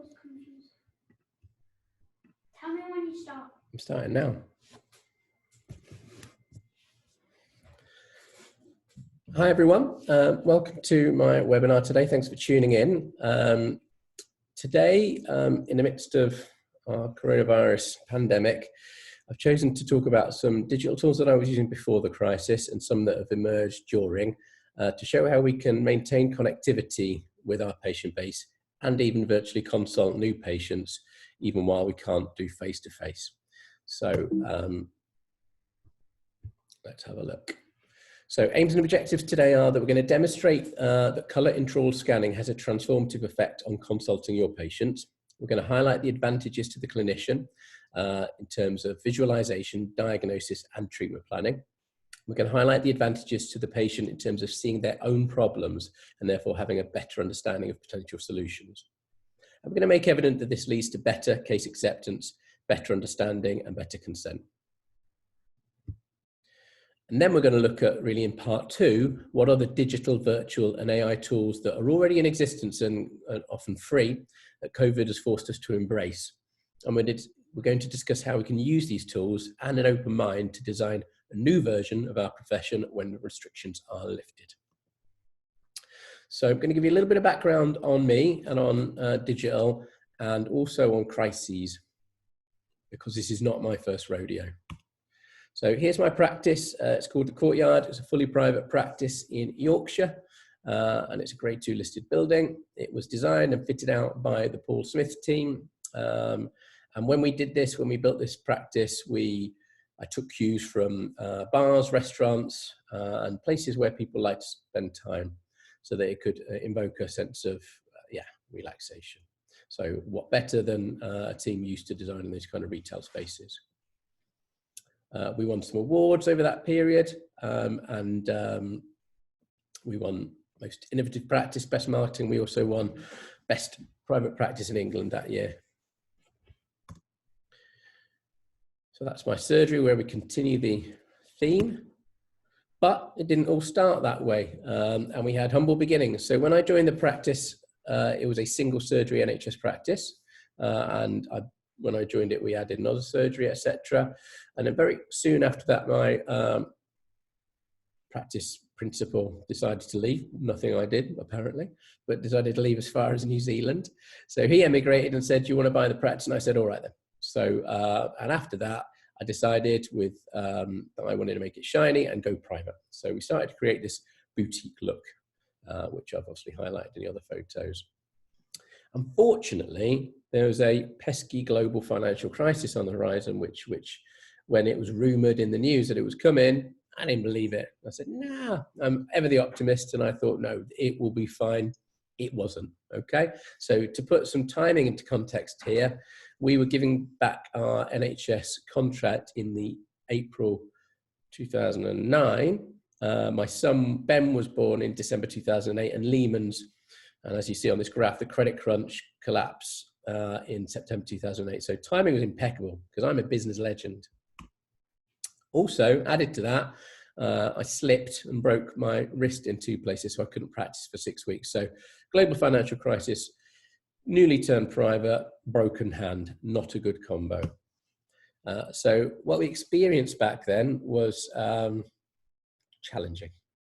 was confused. Tell me when you start. I'm starting now. Hi everyone, welcome to my webinar today. Thanks for tuning in. Today, in the midst of our coronavirus pandemic, I've chosen to talk about some digital tools that I was using before the crisis and some that have emerged during to show how we can maintain connectivity with our patient base and even virtually consult new patients even while we can't do face-to-face. So let's have a look. So aims and objectives today are that we're going to demonstrate that colour intraoral scanning has a transformative effect on consulting your patients. We're going to highlight the advantages to the clinician in terms of visualization, diagnosis and treatment planning. We're going to highlight the advantages to the patient in terms of seeing their own problems and therefore having a better understanding of potential solutions. And we're going to make evident that this leads to better case acceptance, better understanding and better consent. And then we're going to look at, really in part two, what are the digital, virtual and AI tools that are already in existence and often free that COVID has forced us to embrace. And we're going to discuss how we can use these tools and an open mind to design a new version of our profession when the restrictions are lifted. So I'm going to give you a little bit of background on me and on digital and also on crises, because this is not my first rodeo. So here's my practice. It's called The Courtyard. It's a fully private practice in Yorkshire, and it's a Grade 2 listed building. It was designed and fitted out by the Paul Smith team. And when we did this, when we built this practice, I took cues from bars, restaurants, and places where people like to spend time so that it could invoke a sense of, relaxation. So what better than a team used to designing these kind of retail spaces. We won some awards over that period, and we won Most Innovative Practice, Best Marketing. We also won Best Private Practice in England that year. So that's my surgery where we continue the theme, but it didn't all start that way, and we had humble beginnings. So when I joined the practice, it was a single surgery NHS practice, and when I joined it, we added another surgery, etc. And then very soon after that, my practice principal decided to leave. Nothing I did, apparently, but decided to leave as far as New Zealand. So he emigrated and said, "Do you want to buy the practice?" And I said, "All right then." So, and after that, I decided that I wanted to make it shiny and go private. So we started to create this boutique look, which I've obviously highlighted in the other photos. Unfortunately, there was a pesky global financial crisis on the horizon, which when it was rumoured in the news that it was coming, I didn't believe it. I said, nah, I'm ever the optimist. And I thought, no, it will be fine. It wasn't, okay? So to put some timing into context here, we were giving back our NHS contract in the April 2009. My son, Ben, was born in December 2008 and Lehman's, and as you see on this graph, the credit crunch collapse in September 2008. So timing was impeccable because I'm a business legend. Also, added to that, I slipped and broke my wrist in 2 places, so I couldn't practice for 6 weeks. So global financial crisis, newly turned private, broken hand, not a good combo. So what we experienced back then was challenging.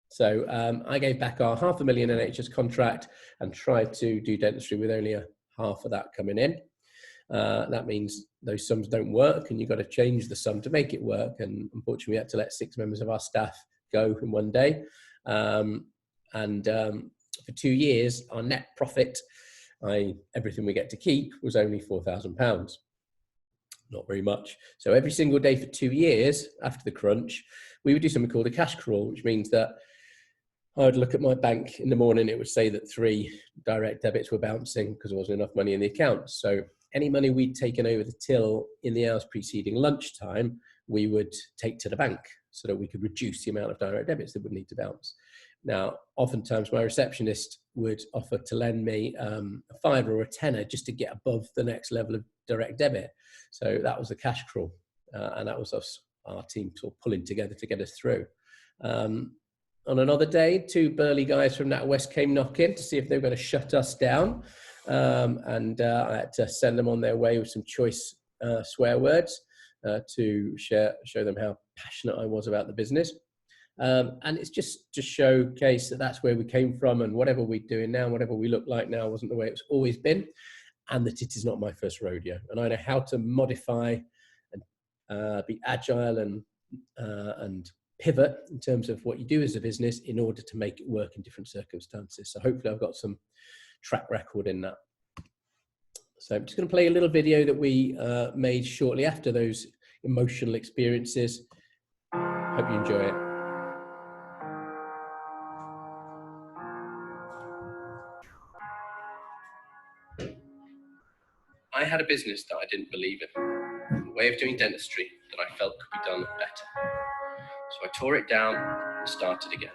So I gave back our $500,000 NHS contract and tried to do dentistry with only half of that coming in. That means those sums don't work and you've got to change the sum to make it work. And unfortunately, we had to let 6 members of our staff go in one day. For 2 years, our net profit, everything we get to keep, was only £4,000. Not very much. So every single day for 2 years after the crunch, we would do something called a cash crawl, which means that I would look at my bank in the morning, it would say that 3 direct debits were bouncing because there wasn't enough money in the account. So any money we'd taken over the till in the hours preceding lunchtime, we would take to the bank so that we could reduce the amount of direct debits that would need to bounce. Now, oftentimes my receptionist would offer to lend me a £5 or a tenner just to get above the next level of direct debit. So that was the cash crawl, and that was us, our team sort of pulling together to get us through. On another day, 2 burly guys from NatWest came knocking to see if they were going to shut us down. and I had to send them on their way with some choice swear words to show them how passionate I was about the business. And it's just to showcase that that's where we came from, and whatever we're doing now, whatever we look like now, wasn't the way it's always been, and that it is not my first rodeo. And I know how to modify and be agile and pivot in terms of what you do as a business in order to make it work in different circumstances. So hopefully I've got some track record in that. So I'm just going to play a little video that we made shortly after those emotional experiences. Hope you enjoy it. I had a business that I didn't believe in, a way of doing dentistry that I felt could be done better. So I tore it down and started again.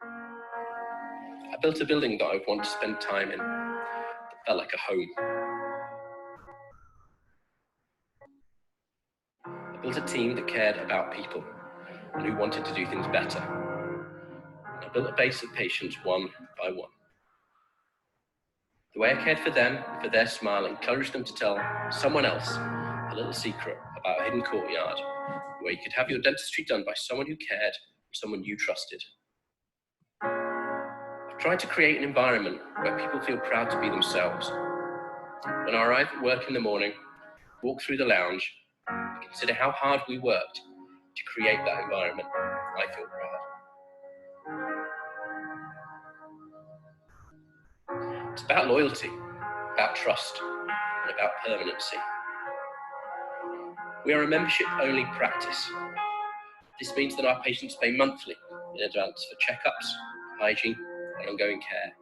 I built a building that I would want to spend time in, that felt like a home. I built a team that cared about people and who wanted to do things better. I built a base of patients one by one. The way I cared for them, for their smile, encouraged them to tell someone else a little secret about a hidden courtyard where you could have your dentistry done by someone who cared, someone you trusted. I've tried to create an environment where people feel proud to be themselves. When I arrive at work in the morning, walk through the lounge, and consider how hard we worked to create that environment, I feel proud. It's about loyalty, about trust, and about permanency. We are a membership-only practice. This means that our patients pay monthly in advance for checkups, hygiene, and ongoing care.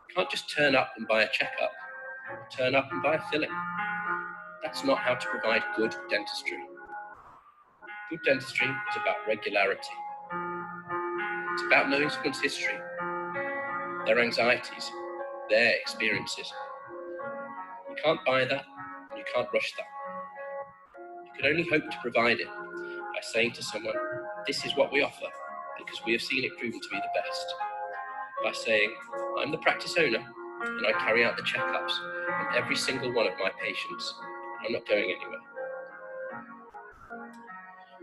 You can't just turn up and buy a checkup, or turn up and buy a filling. That's not how to provide good dentistry. Good dentistry is about regularity. It's about knowing someone's history, their anxieties, their experiences. You can't buy that, and you can't rush that. You can only hope to provide it by saying to someone, this is what we offer, because we have seen it proven to be the best. By saying, I'm the practice owner, and I carry out the checkups on every single one of my patients. I'm not going anywhere.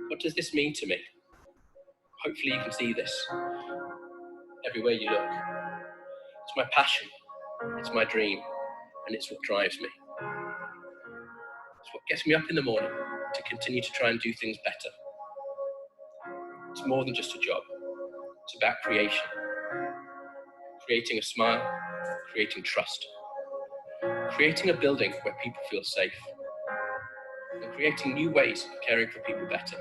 What does this mean to me? Hopefully you can see this everywhere you look. It's my passion, it's my dream, and it's what drives me. It's what gets me up in the morning to continue to try and do things better. It's more than just a job. It's about creation. Creating a smile, creating trust. Creating a building where people feel safe. And creating new ways of caring for people better.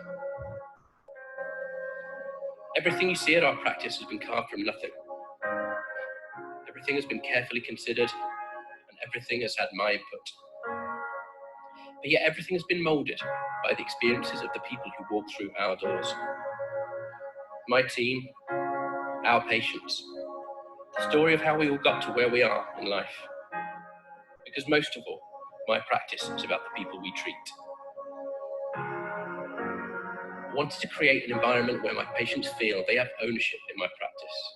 Everything you see at our practice has been carved from nothing. Everything has been carefully considered, and everything has had my input. But yet everything has been moulded by the experiences of the people who walk through our doors. My team, our patients, the story of how we all got to where we are in life. Because most of all, my practice is about the people we treat. I wanted to create an environment where my patients feel they have ownership in my practice.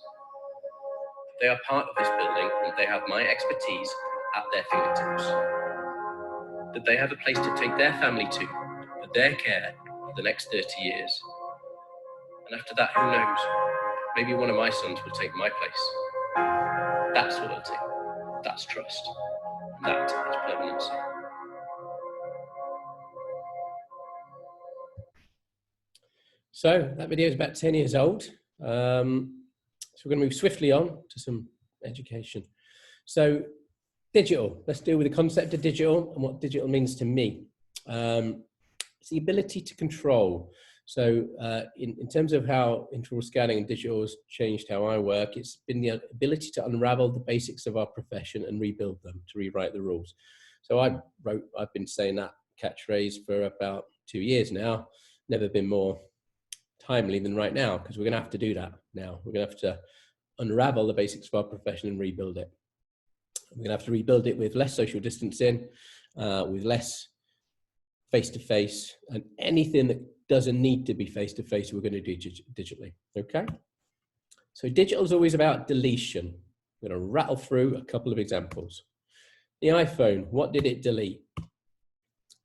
They are part of this building and they have my expertise at their fingertips. That they have a place to take their family to for their care for the next 30 years. And after that, who knows? Maybe one of my sons will take my place. That's loyalty. That's trust. That is permanency. So that video is about 10 years old. So we're going to move swiftly on to some education. So digital, let's deal with the concept of digital and what digital means to me. It's the ability to control. So in terms of how intraoral scanning and digital has changed how I work, it's been the ability to unravel the basics of our profession and rebuild them, to rewrite the rules. So I've been saying that catchphrase for about 2 years now, never been more timely than right now, because we're going to have to do that now. We're going to have to unravel the basics of our profession and rebuild it. We're going to have to rebuild it with less social distancing, with less face-to-face, and anything that doesn't need to be face-to-face, we're going to do digitally, okay? So digital is always about deletion. I'm going to rattle through a couple of examples. The iPhone, what did it delete?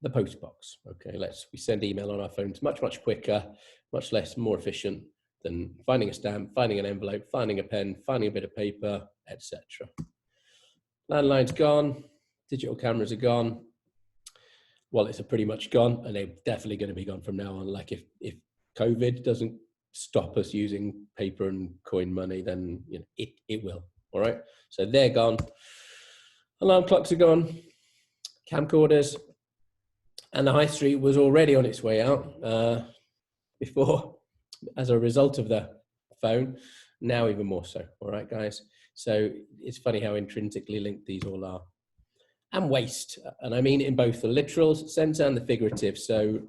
The postbox. Okay, we send email on our phones much quicker, much less, more efficient than finding a stamp, finding an envelope, finding a pen, finding a bit of paper, etc. Landline's gone, digital cameras are gone. Wallets are pretty much gone, and they're definitely going to be gone from now on. Like if COVID doesn't stop us using paper and coin money, then it will. All right, so they're gone. Alarm clocks are gone, camcorders, and the high street was already on its way out before, as a result of the phone. Now even more so. All right, guys. So it's funny how intrinsically linked these all are. And waste, and I mean in both the literal sense and the figurative. So,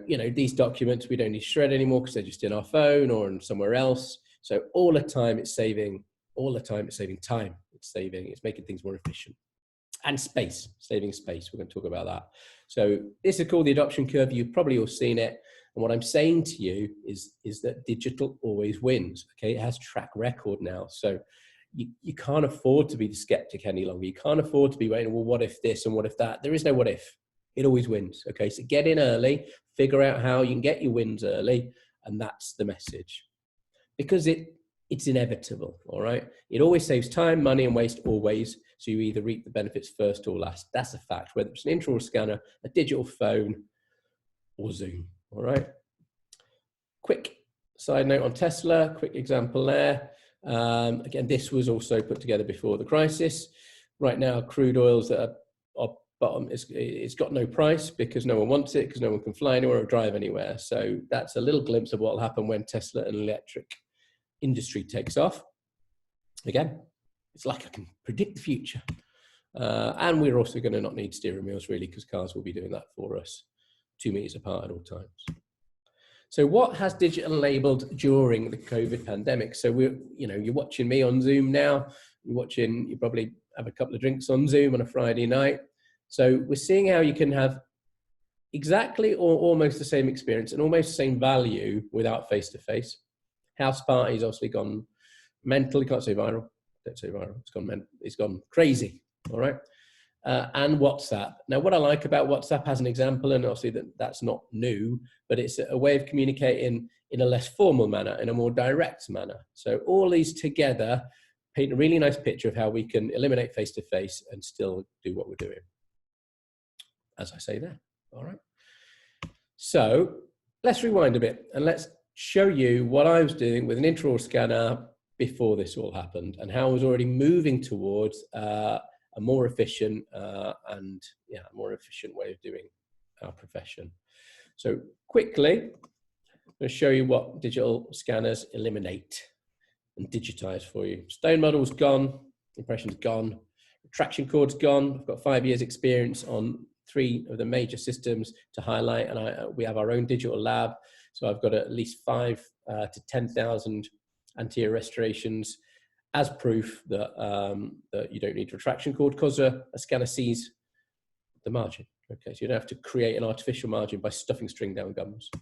these documents we don't need to shred anymore because they're just in our phone or in somewhere else. So all the time it's saving. All the time it's saving time. It's making things more efficient. And space, saving space. We're going to talk about that. So this is called the adoption curve. You've probably all seen it. And what I'm saying to you is that digital always wins. Okay, it has track record now. So you can't afford to be the skeptic any longer. You can't afford to be waiting, well, what if this and what if that? There is no what if. It always wins. Okay, so get in early, figure out how you can get your wins early, and that's the message. Because it's inevitable, all right? It always saves time, money, and waste, always. So you either reap the benefits first or last. That's a fact, whether it's an intraoral scanner, a digital phone, or Zoom, all right? Quick side note on Tesla, quick example there. Again, this was also put together before the crisis. Right now, crude oils that are bottom, it's got no price because no one wants it, because no one can fly anywhere or drive anywhere. So that's a little glimpse of what will happen when Tesla and electric industry takes off. Again, it's like I can predict the future. And we're also going to not need steering wheels really, because cars will be doing that for us 2 meters apart at all times. So what has digital enabled during the COVID pandemic? So you're watching me on Zoom now. You probably have a couple of drinks on Zoom on a Friday night. So we're seeing how you can have exactly or almost the same experience and almost the same value without face-to-face. House party's obviously gone mental. You can't say viral. Don't say viral. It's gone crazy. All right. And WhatsApp. Now, what I like about WhatsApp as an example, and obviously that's not new, but it's a way of communicating in a less formal manner, in a more direct manner. So all these together paint a really nice picture of how we can eliminate face-to-face and still do what we're doing, as I say there. All right. So let's rewind a bit and let's show you what I was doing with an intraoral scanner before this all happened, and how I was already moving towards a more efficient more efficient way of doing our profession. So quickly, I'm going to show you what digital scanners eliminate and digitize for you. Stone model's gone, impression's gone, traction cord's gone. I've got 5 years experience on 3 of the major systems to highlight, and we have our own digital lab. So I've got at least 5 to 10,000 anterior restorations as proof that, that you don't need retraction cord, because a scanner sees the margin. Okay, so you don't have to create an artificial margin by stuffing string down gums. You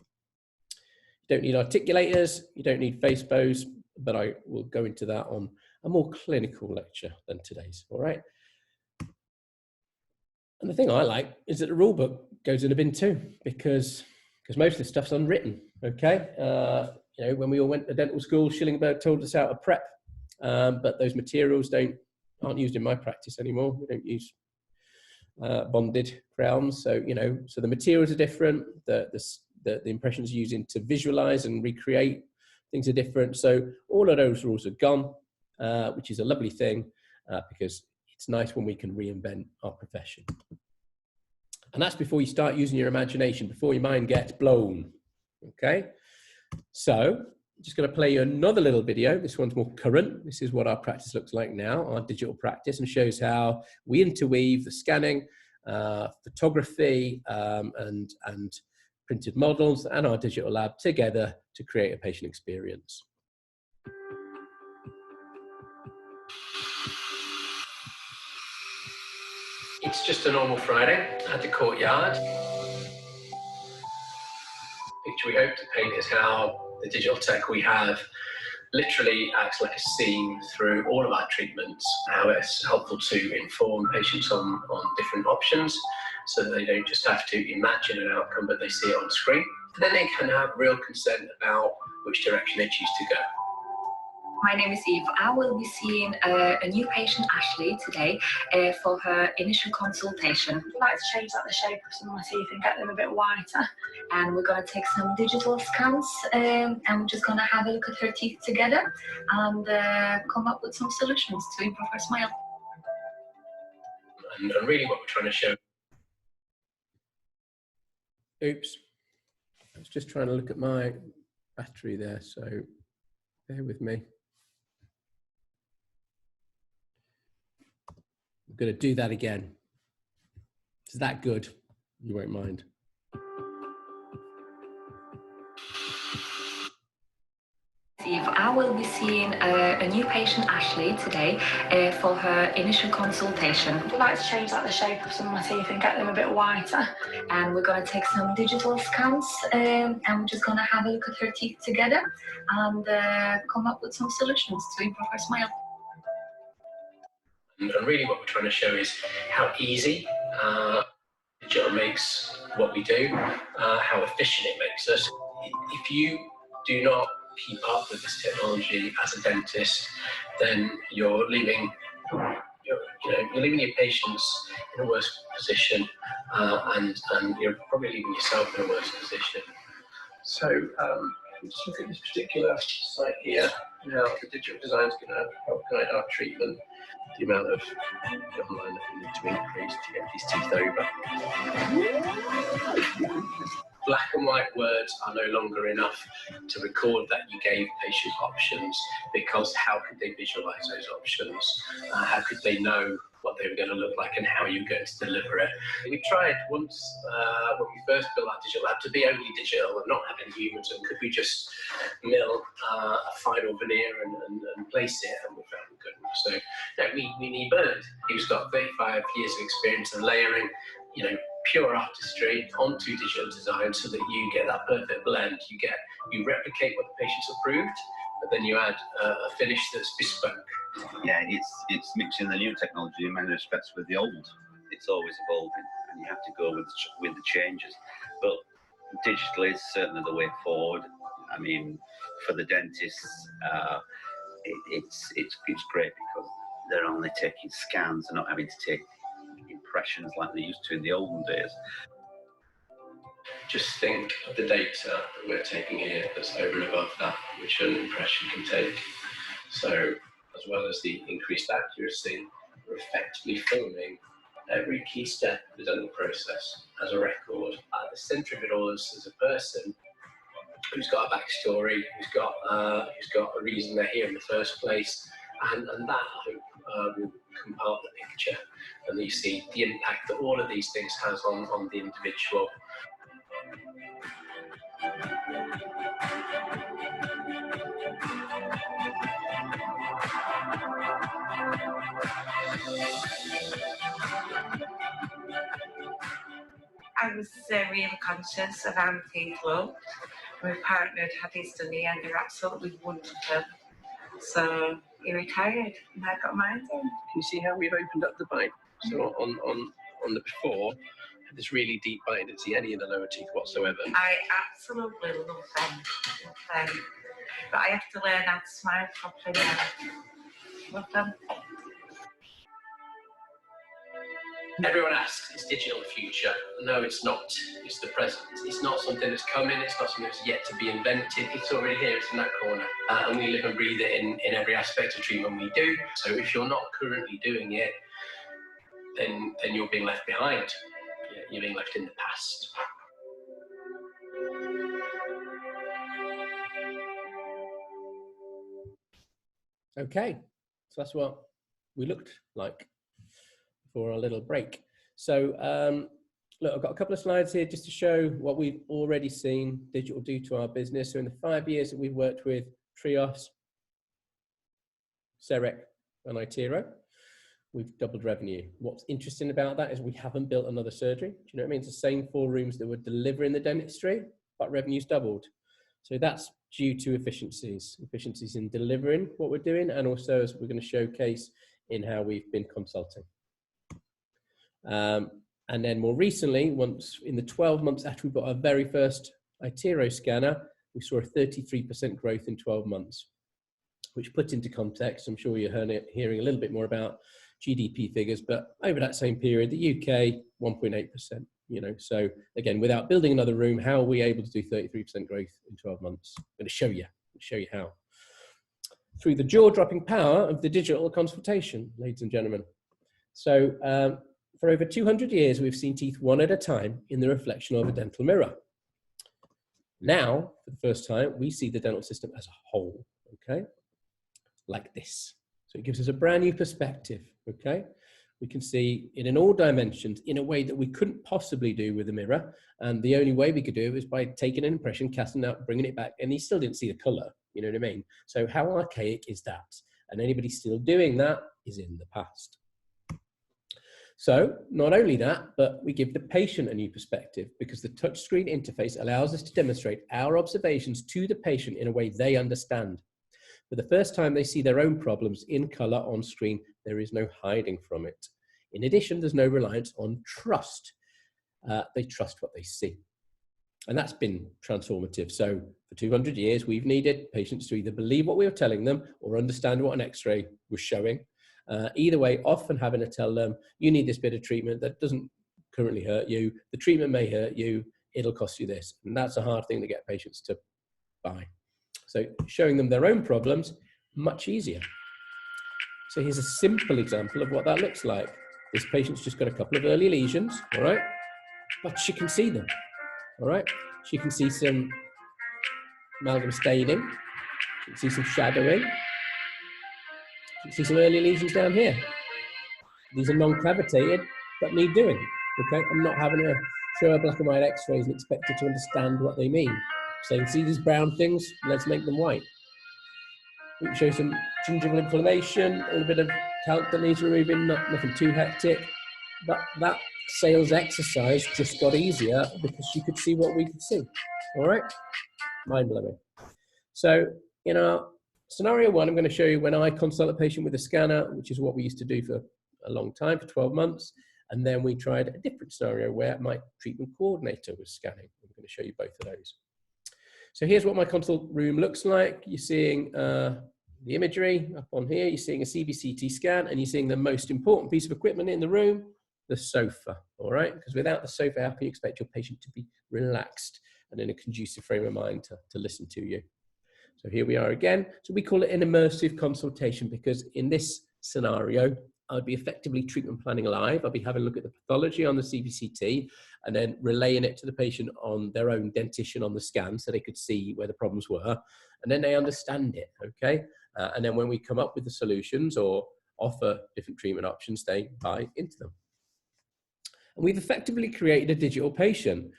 don't need articulators, you don't need face bows, but I will go into that on a more clinical lecture than today's, all right? And the thing I like is that the rule book goes in a bin too, because most of this stuff's unwritten, okay? When we all went to dental school, Schillingberg told us how to prep, but those materials aren't used in my practice anymore. We don't use bonded crowns, so so the materials are different. The impressions using to visualize and recreate things are different. So all of those rules are gone, which is a lovely thing, because it's nice when we can reinvent our profession. And that's before you start using your imagination, before your mind gets blown. Okay, so I'm just going to play you another little video. This one's more current. This is what our practice looks like now, our digital practice, and shows how we interweave the scanning, photography, and printed models and our digital lab together to create a patient experience. It's just a normal Friday at the courtyard. The picture we hope to paint is how the digital tech we have literally acts like a seam through all of our treatments, how it's helpful to inform patients on different options so that they don't just have to imagine an outcome, but they see it on screen. Then they can have real consent about which direction they choose to go. My name is Eve. I will be seeing a new patient, Ashley, today for her initial consultation. I'd like to change the shape of some of my teeth and get them a bit whiter. And we're going to take some digital scans and we're just going to have a look at her teeth together and come up with some solutions to improve her smile. And really what we're trying to show... Oops. I was just trying to look at my battery there, so bear with me. I'm going to do that again. Is that good? You won't mind. Eve, I will be seeing a new patient, Ashley, today for her initial consultation. I'd like to change the shape of some of my teeth and get them a bit whiter. And we're going to take some digital scans and we're just going to have a look at her teeth together and come up with some solutions to improve her smile. And really what we're trying to show is how easy digital makes what we do, how efficient it makes us. If you do not keep up with this technology as a dentist, then you're leaving you're leaving your patients in a worse position, and you're probably leaving yourself in a worse position. So just look at this particular site here. Now the digital design is going to help guide our treatment, the amount of online that we need to increase to get these teeth over. Black and white words are no longer enough to record that you gave patient options, because how could they visualize those options? How could they know what they were going to look like and how you're going to deliver it? We tried once when we first built our digital lab to be only digital and not have any humans, and could we just mill a final veneer and place it, and we found we couldn't. So no, we need Bernard, who's got 35 years of experience in layering, pure artistry onto digital design, so that you get that perfect blend. You replicate what the patients approved, but then you add a finish that's bespoke. Yeah, it's mixing the new technology in many respects with the old. It's always evolving, and you have to go with the changes. But digital is certainly the way forward. I mean, for the dentists, it's great because they're only taking scans and not having to take impressions like they used to in the olden days. Just think of the data that we're taking here that's over and above that which an impression can take. So, as well as the increased accuracy, we're effectively filming every key step of the dental process as a record. At the centre of it all is a person who's got a backstory, who's got a reason they're here in the first place, and that, I hope, will come part of the picture, and you see the impact that all of these things has on the individual. I was really conscious of how my teeth looked. My partner had his done here and they're absolutely wonderful. So he retired and I got mine done. Can you see how we've opened up the bite? So on the before, had this really deep bite, didn't see any of the lower teeth whatsoever. I absolutely love them. But I have to learn how to smile properly now. Love them. Everyone asks, is digital the future? No, it's not. It's the present. It's not something that's coming. It's not something that's yet to be invented. It's already here. It's in that corner. And we live and breathe it in every aspect of treatment we do. So if you're not currently doing it, then you're being left behind. You're being left in the past. Okay, so that's what we looked like for our little break. So look, I've got a couple of slides here just to show what we've already seen digital do to our business. So in the 5 years that we've worked with Trios, Serec and Itero, we've doubled revenue. What's interesting about that is we haven't built another surgery. Do you know what I mean? It's the same 4 rooms that were delivering the dentistry, but revenue's doubled. So that's due to efficiencies in delivering what we're doing, and also as we're going to showcase in how we've been consulting. And then more recently, once in the 12 months after we bought our very first iTero scanner, we saw a 33% growth in 12 months, which put into context, I'm sure you're hearing a little bit more about GDP figures, but over that same period, the UK, 1.8%, you know. So again, without building another room, how are we able to do 33% growth in 12 months? I'm going to show you how. Through the jaw-dropping power of the digital consultation, ladies and gentlemen. So for over 200 years, we've seen teeth one at a time in the reflection of a dental mirror. Now, for the first time, we see the dental system as a whole, okay? Like this. So it gives us a brand new perspective, okay? We can see it in all dimensions in a way that we couldn't possibly do with a mirror. And the only way we could do it was by taking an impression, casting it out, bringing it back, and you still didn't see the color, you know what I mean? So how archaic is that? And anybody still doing that is in the past. So not only that, but we give the patient a new perspective because the touchscreen interface allows us to demonstrate our observations to the patient in a way they understand. For the first time, they see their own problems in color on screen. There is no hiding from it. In addition, there's no reliance on trust. They trust what they see. And that's been transformative. So for 200 years, we've needed patients to either believe what we were telling them or understand what an X-ray was showing. Either way, often having to tell them, you need this bit of treatment that doesn't currently hurt you. The treatment may hurt you. It'll cost you this. And that's a hard thing to get patients to buy. So showing them their own problems, much easier. So here's a simple example of what that looks like. This patient's just got a couple of early lesions, all right? But she can see them, all right? She can see some amalgam staining. She can see some shadowing. You see some early lesions down here. These are non-cavitated, but need doing, okay? I'm not having to show her black and white x-rays and expect her to understand what they mean. So see these brown things, let's make them white. We can show some gingival inflammation, a little bit of calc that needs removing, nothing too hectic. But that sales exercise just got easier because she could see what we could see, all right? Mind-blowing. So, you know, scenario one, I'm going to show you when I consult a patient with a scanner, which is what we used to do for a long time, for 12 months. And then we tried a different scenario where my treatment coordinator was scanning. I'm going to show you both of those. So here's what my consult room looks like. You're seeing the imagery up on here. You're seeing a CBCT scan, and you're seeing the most important piece of equipment in the room, the sofa, all right? Because without the sofa, how can you expect your patient to be relaxed and in a conducive frame of mind to listen to you? So here we are again. So we call it an immersive consultation because in this scenario, I'd be effectively treatment planning live. I'll be having a look at the pathology on the CBCT and then relaying it to the patient on their own dentition on the scan so they could see where the problems were. And then they understand it, okay? And then when we come up with the solutions or offer different treatment options, they buy into them. And we've effectively created a digital patient,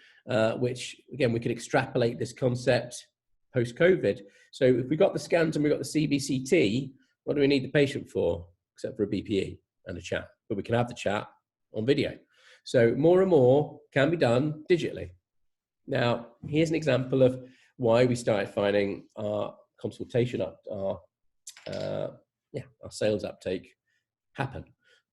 which again, we could extrapolate this concept post-COVID. So if we got the scans and we got the CBCT, what do we need the patient for? Except for a BPE and a chat, but we can have the chat on video. So more and more can be done digitally. Now, here's an example of why we started finding our consultation, our sales uptake happen.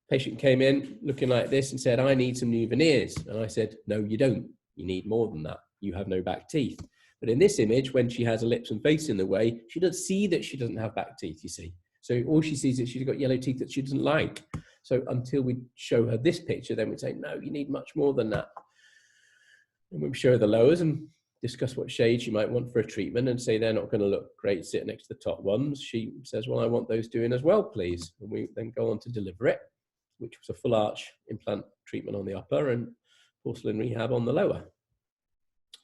Patient came in looking like this and said, I need some new veneers. And I said, no, you don't. You need more than that. You have no back teeth. But in this image, when she has her lips and face in the way, she doesn't see that she doesn't have back teeth, you see. So all she sees is she's got yellow teeth that she doesn't like. So until we show her this picture, then we'd say, no, you need much more than that. And we show her the lowers and discuss what shades you might want for a treatment and say they're not going to look great sitting next to the top ones. She says, well, I want those doing as well, please. And we then go on to deliver it, which was a full arch implant treatment on the upper and porcelain rehab on the lower,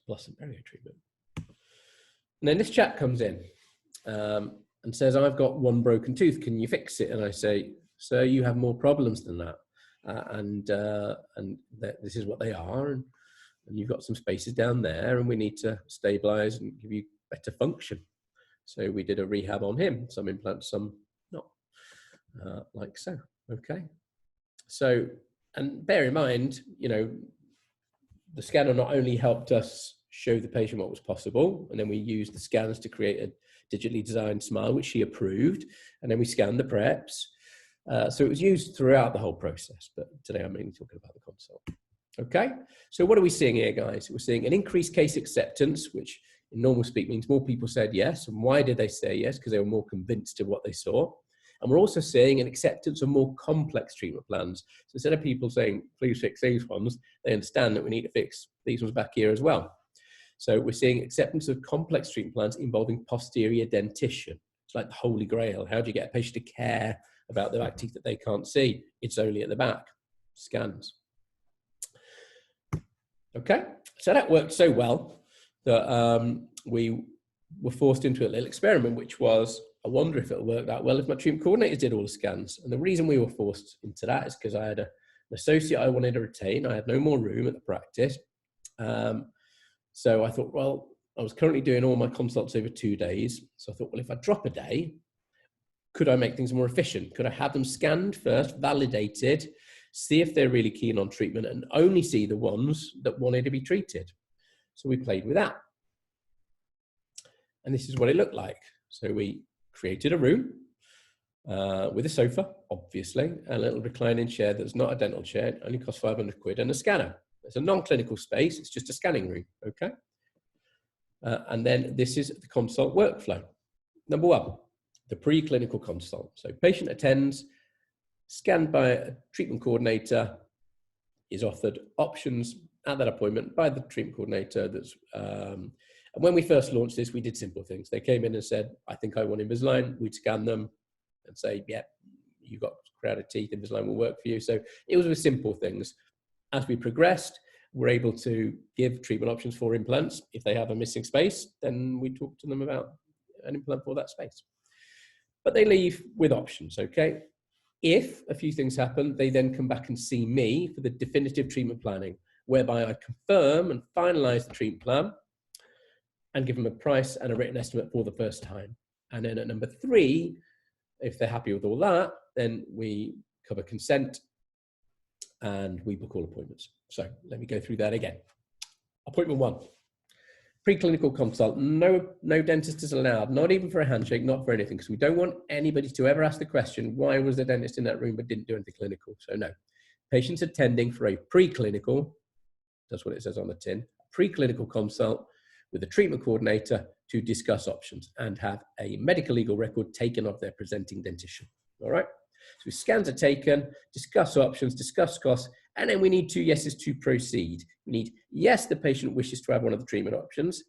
plus some barrier treatment. And then this chap comes in and says, I've got one broken tooth, can you fix it? And I say, sir, you have more problems than that. And this is what they are. And you've got some spaces down there and we need to stabilize and give you better function. So we did a rehab on him, some implants, some not, like so, okay? So, and bear in mind, you know, the scanner not only helped us show the patient what was possible, and then we used the scans to create a digitally designed smile, which she approved, and then we scanned the preps. So it was used throughout the whole process, but today I'm mainly talking about the consult. Okay, so what are we seeing here, guys? We're seeing an increased case acceptance, which in normal speak means more people said yes. And why did they say yes? Because they were more convinced of what they saw. And we're also seeing an acceptance of more complex treatment plans. So instead of people saying, please fix these ones, they understand that we need to fix these ones back here as well. So we're seeing acceptance of complex treatment plans involving posterior dentition. It's like the holy grail. How do you get a patient to care about the back teeth that they can't see? It's only at the back. Scans. Okay, so that worked so well that we were forced into a little experiment, which was, I wonder if it'll work that well if my treatment coordinator did all the scans. And the reason we were forced into that is because I had an associate I wanted to retain. I had no more room at the practice. So I thought, well, I was currently doing all my consults over 2 days. So I thought, well, if I drop a day, could I make things more efficient? Could I have them scanned first, validated, see if they're really keen on treatment, and only see the ones that wanted to be treated? So we played with that. And this is what it looked like. So we created a room with a sofa, obviously, a little reclining chair that's not a dental chair. It only costs 500 quid, and a scanner. It's a non-clinical space. It's just a scanning room, okay? And then this is the consult workflow. Number one, the pre-clinical consult. So patient attends, scanned by a treatment coordinator, is offered options at that appointment by the treatment coordinator. And when we first launched this, we did simple things. They came in and said, I think I want Invisalign. We'd scan them and say, yeah, you've got crowded teeth, Invisalign will work for you. So it was with simple things. As we progressed, we're able to give treatment options for implants. If they have a missing space, then we talk to them about an implant for that space. But they leave with options, okay? If a few things happen, they then come back and see me for the definitive treatment planning, whereby I confirm and finalize the treatment plan and give them a price and a written estimate for the first time. And then at number 3, if they're happy with all that, then we cover consent and we book all appointments. So let me go through that again. Appointment 1, preclinical consult. No dentist is allowed, not even for a handshake, not for anything, because we don't want anybody to ever ask the question, why was the dentist in that room but didn't do anything clinical? So no, patients attending for a preclinical, that's what it says on the tin, preclinical consult with a treatment coordinator to discuss options and have a medical legal record taken of their presenting dentition. All right. So scans are taken, discuss options, discuss costs, and then we need 2 yeses to proceed. We need, yes, the patient wishes to have one of the treatment options,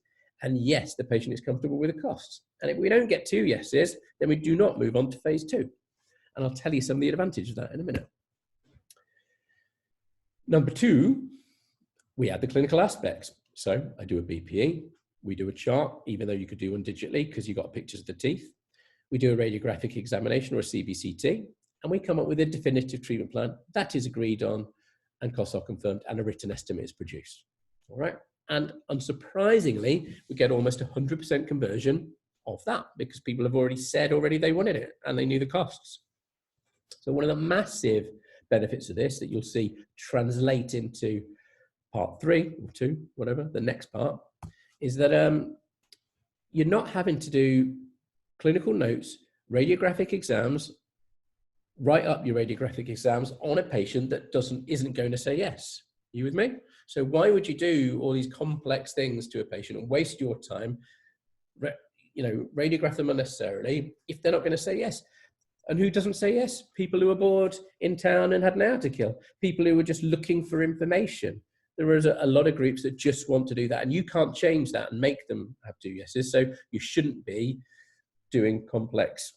and yes, the patient is comfortable with the costs. And if we don't get 2 yeses, then we do not move on to phase 2. And I'll tell you some of the advantages of that in a minute. Number 2, we add the clinical aspects. So I do a BPE, we do a chart, even though you could do one digitally because you got pictures of the teeth. We do a radiographic examination or a CBCT, and we come up with a definitive treatment plan that is agreed on and costs are confirmed and a written estimate is produced. All right. And unsurprisingly, we get almost 100% conversion of that because people have already said they wanted it and they knew the costs. So one of the massive benefits of this that you'll see translate into part 3 or 2, whatever, the next part, is that you're not having to do clinical notes, radiographic exams, write up your radiographic exams on a patient that isn't going to say yes. Are you with me? So why would you do all these complex things to a patient and waste your time, radiograph them unnecessarily if they're not going to say yes? And who doesn't say yes? People who are bored in town and had an hour to kill. People who are just looking for information. There is a lot of groups that just want to do that, and you can't change that and make them have 2 yeses. So you shouldn't be doing complex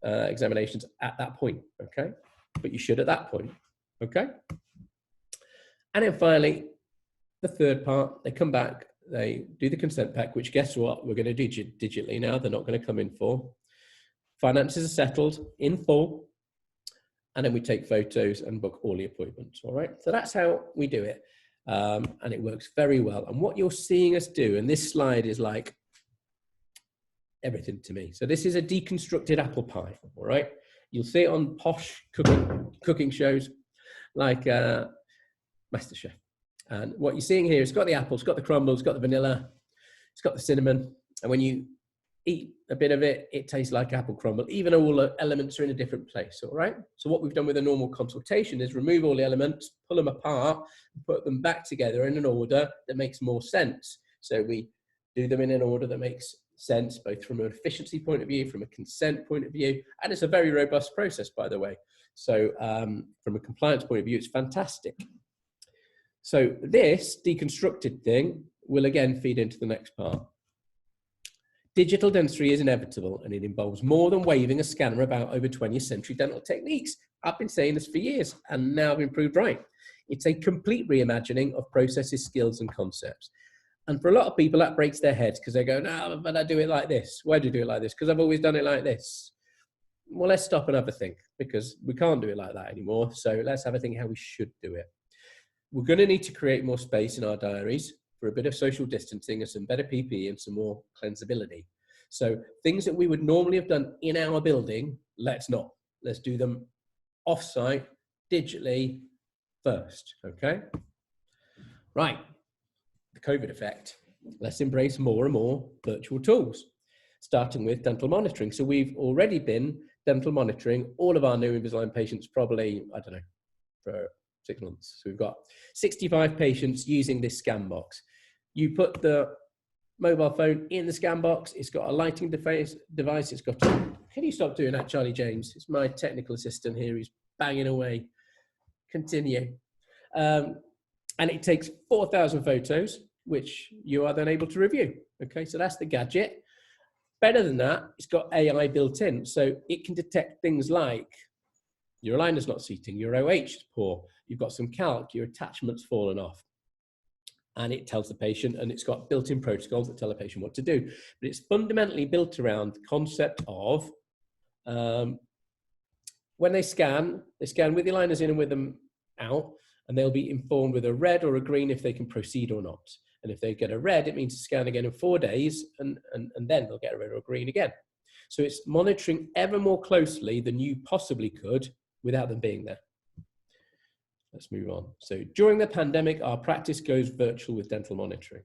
examinations at that point, okay? But you should at that point, okay? And then finally, the third part, they come back, they do the consent pack, which guess what? We're going to do digitally now. They're not going to come in full. Finances are settled in full. And then we take photos and book all the appointments, all right? So that's how we do it. And it works very well. And what you're seeing us do, and this slide is like everything to me. So this is a deconstructed apple pie, all right? You'll see it on posh cooking shows like MasterChef. And what you're seeing here, it's got the apple, it's got the crumble, it's got the vanilla, it's got the cinnamon. And when you eat a bit of it, it tastes like apple crumble, even though all the elements are in a different place, all right? So what we've done with a normal consultation is remove all the elements, pull them apart, put them back together in an order that makes more sense. So we do them in an order that makes sense, both from an efficiency point of view, from a consent point of view, and it's a very robust process, by the way. So from a compliance point of view, it's fantastic. So this deconstructed thing will again feed into the next part. Digital dentistry is inevitable, and it involves more than waving a scanner about over 20th century dental techniques. I've been saying this for years, and now I've been proved right. It's a complete reimagining of processes, skills, and concepts. And for a lot of people, that breaks their heads because they go, no, but I do it like this. Why do you do it like this? Because I've always done it like this. Well, let's stop and have a think, because we can't do it like that anymore. So let's have a think how we should do it. We're going to need to create more space in our diaries for a bit of social distancing and some better PPE and some more cleansability. So things that we would normally have done in our building, let's not. Let's do them off-site, digitally first, okay? Right, the COVID effect. Let's embrace more and more virtual tools, starting with dental monitoring. So we've already been dental monitoring all of our new Invisalign patients probably, I don't know, for 6 months. So we've got 65 patients using this scan box. You put the mobile phone in the scan box, it's got a lighting device, it's got, can you stop doing that, Charlie James? It's my technical assistant here, he's banging away. Continue. And it takes 4,000 photos, which you are then able to review. Okay, so that's the gadget. Better than that, it's got AI built in, so it can detect things like your aligner's not seating, your OH is poor, you've got some calc, your attachment's fallen off. And it tells the patient, and it's got built-in protocols that tell the patient what to do. But it's fundamentally built around the concept of when they scan with the aligners in and with them out, and they'll be informed with a red or a green if they can proceed or not. And if they get a red, it means to scan again in 4 days, and then they'll get a red or a green again. So it's monitoring ever more closely than you possibly could without them being there. Let's move on. So during the pandemic, our practice goes virtual with dental monitoring.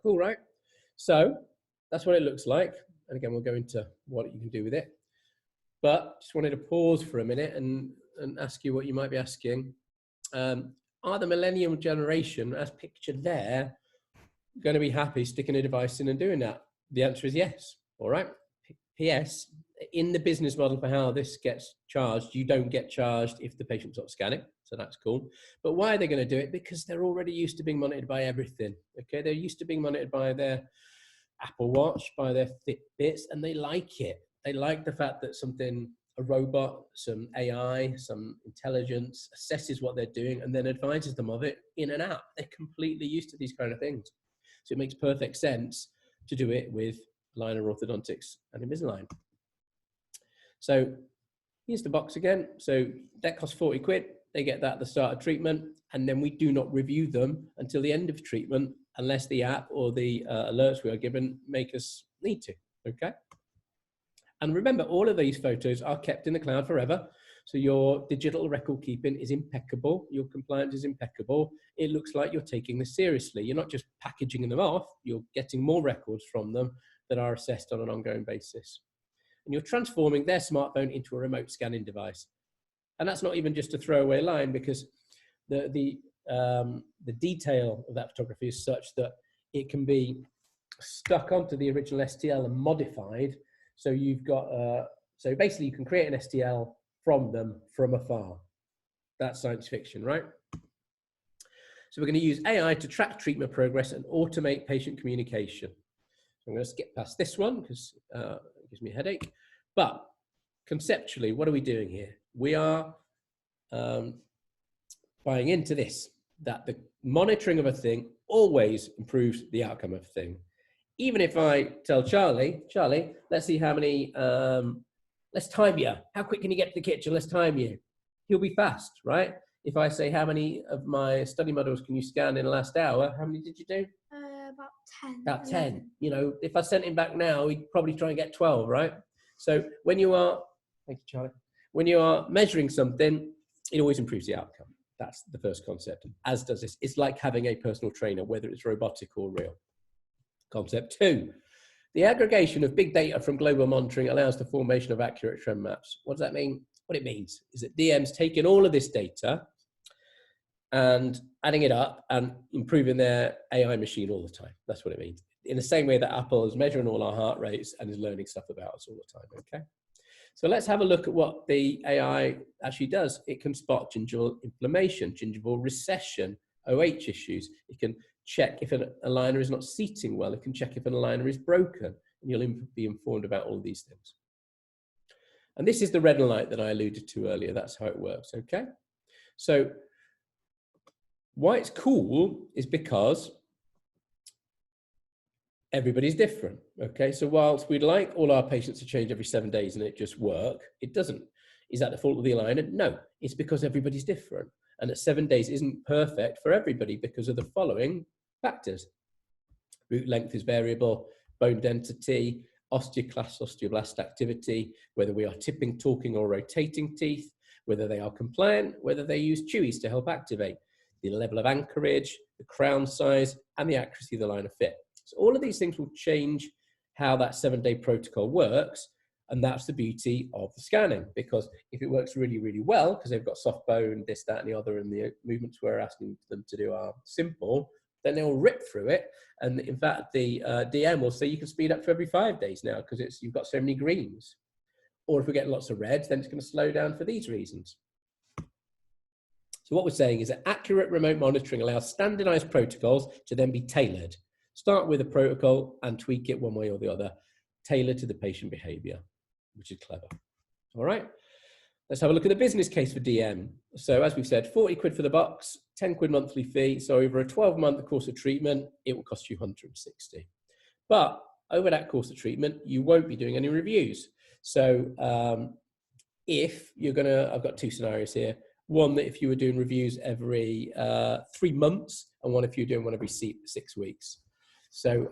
Cool, right? So that's what it looks like. And again, we'll go into what you can do with it. But just wanted to pause for a minute and ask you what you might be asking. Are the millennial generation, as pictured there, going to be happy sticking a device in and doing that? The answer is yes. All right. P.S. In the business model for how this gets charged, you don't get charged if the patient's not scanning. So that's cool. But why are they going to do it? Because they're already used to being monitored by everything. Okay. They're used to being monitored by their Apple Watch, by their Fitbits, and they like it. They like the fact that a robot, some AI, some intelligence assesses what they're doing and then advises them of it in an app. They're completely used to these kind of things. So it makes perfect sense to do it with aligner orthodontics and Invisalign. So here's the box again. So that costs 40 quid. They get that at the start of treatment, and then we do not review them until the end of treatment unless the app or the alerts we are given make us need to, okay? And remember, all of these photos are kept in the cloud forever. So your digital record keeping is impeccable. Your compliance is impeccable. It looks like you're taking this seriously. You're not just packaging them off. You're getting more records from them that are assessed on an ongoing basis. And you're transforming their smartphone into a remote scanning device. And that's not even just a throwaway line, because the detail of that photography is such that it can be stuck onto the original STL and modified. So you've got So basically you can create an STL from them from afar. That's science fiction, right? So we're going to use AI to track treatment progress and automate patient communication. So I'm going to skip past this one because it gives me a headache. But conceptually, what are we doing here? We are buying into this, that the monitoring of a thing always improves the outcome of a thing. Even if I tell Charlie, let's see how many, let's time you. How quick can you get to the kitchen? Let's time you. He'll be fast, right? If I say, how many of my study models can you scan in the last hour? How many did you do? About 10. About 10. 11. You know, if I sent him back now, he'd probably try and get 12, right? So when you are, thank you, Charlie. When you are measuring something, it always improves the outcome. That's the first concept, as does this. It's like having a personal trainer, whether it's robotic or real. Concept 2, the aggregation of big data from global monitoring allows the formation of accurate trend maps. What does that mean? What it means is that DM's taking all of this data and adding it up and improving their AI machine all the time. That's what it means. In the same way that Apple is measuring all our heart rates and is learning stuff about us all the time, okay? So let's have a look at what the AI actually does. It can spot gingival inflammation, gingival recession, OH issues. It can check if an aligner is not seating well. It can check if an aligner is broken, and you'll be informed about all of these things. And this is the red light that I alluded to earlier. That's how it works, okay? So why it's cool is because everybody's different, okay? So whilst we'd like all our patients to change every 7 days and it just work, it doesn't. Is that the fault of the aligner? No, it's because everybody's different. And that 7 days isn't perfect for everybody because of the following factors. Root length is variable, bone density, osteoclast, osteoblast activity, whether we are tipping, talking, or rotating teeth, whether they are compliant, whether they use chewies to help activate, the level of anchorage, the crown size, and the accuracy of the line of fit. So all of these things will change how that 7-day protocol works. And that's the beauty of the scanning, because if it works really, really well, because they've got soft bone, this, that, and the other, and the movements we're asking them to do are simple, then they'll rip through it. And in fact, the DM will say you can speed up to every 5 days now because you've got so many greens. Or if we get lots of reds, then it's going to slow down for these reasons. So what we're saying is that accurate remote monitoring allows standardized protocols to then be tailored. Start with a protocol and tweak it one way or the other, tailored to the patient behavior, which is clever. All right, let's have a look at the business case for DM. So as we've said, 40 quid for the box, 10 quid monthly fee. So over a 12-month course of treatment, it will cost you 160. But over that course of treatment, you won't be doing any reviews. So if you're gonna, I've got 2 scenarios here. One that if you were doing reviews every 3 months, and one if you're doing one every 6 weeks. So,